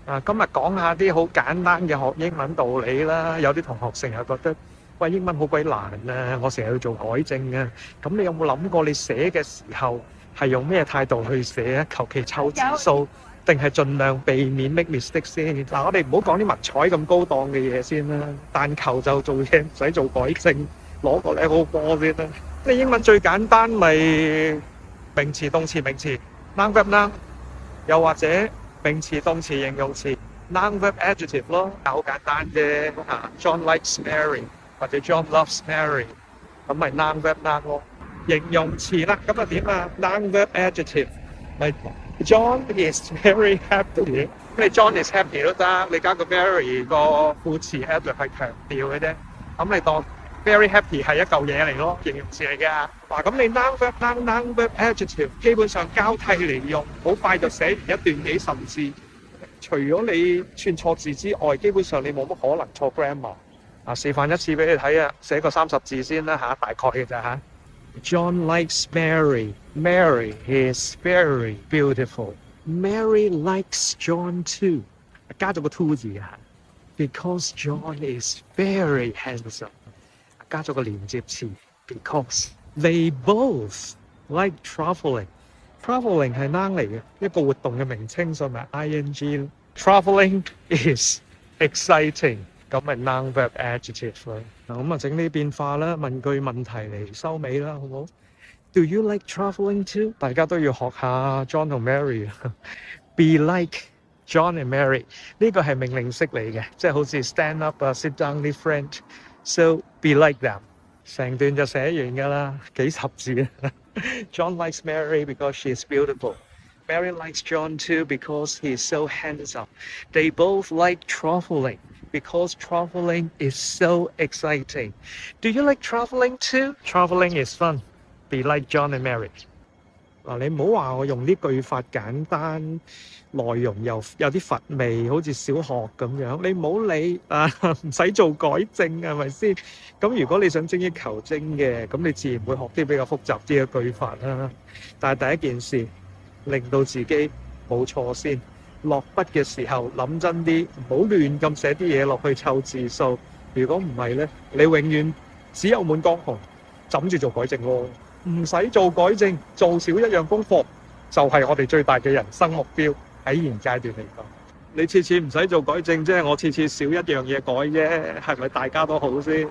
今日講下啲好簡單嘅學英文道理啦。有啲同學成日覺得，喂，英文好鬼難啊，我成日要做改正啊。咁你有冇諗過你寫嘅時候係用咩態度去寫啊？求其湊字數，定係盡量避免 make mistake 先？我哋唔好講啲文采咁高檔嘅嘢先啦，但求就做嘢，唔使做改正，攞個 level 4先啦。你英文最簡單咪名詞、動詞、名詞 noun verb noun，又或者名詞、動詞、形容詞 noun verb adjective 咯，好簡單啫。John likes Mary 或者 John loves Mary， 咁咪 noun verb noun 咯。形容詞啦，咁啊點啊 noun verb adjective 咪 John is very happy， 你 John is happy 都得，你加個 Mary 個副詞 adjective 係強調嘅啫，咁你當very happy 係一嚿嘢嚟咯，形容詞嚟嘅。咁你 noun verb noun verb adjective 基本上交替嚟用，好快就寫完一段幾十字。除咗你串錯字之外，基本上你冇乜可能錯 grammar。示範一次俾你睇啊，寫個30字先啦大概嘅咋嚇。John likes Mary. Mary is very beautiful. Mary likes John too. 加咗個 to 字because John is very handsome。加咗個連接詞 because they both like traveling。 traveling 係 noun 嚟嘅，一個活動嘅名稱，所以咪 ing。 Traveling is exciting， 咁咪 noun verb adjective 咯。咁整啲變化啦，問句問題嚟收尾啦，好唔好？ Do you like traveling too？ 大家都要學下 John 同 Mary。 Be like John and Mary， 呢個係命令式嚟嘅，即係好似 stand up sit down 啲 friend。So be like them， 成段就寫完㗎啦，幾十字。John likes Mary because she is beautiful. Mary likes John too because he is so handsome. They both like traveling because traveling is so exciting. Do you like traveling too? Traveling is fun. Be like John and Mary。你唔好話我用啲句法簡單，內容又有啲乏味，好似小學咁樣。你唔好理唔使做改正，係咪先？咁如果你想精益求精嘅，咁你自然會學啲比較複雜啲嘅句法啦。但係第一件事，令到自己冇錯先。落筆嘅時候諗真啲，唔好亂咁寫啲嘢落去湊字數。如果唔係呢，你永遠只有滿江紅，枕住做改正咯。唔使做改正，做少一樣功課就係我哋最大嘅人生目標。喺現階段嚟講，你次次唔使做改正，即係我次次少一樣嘢改啫，係咪大家都好先？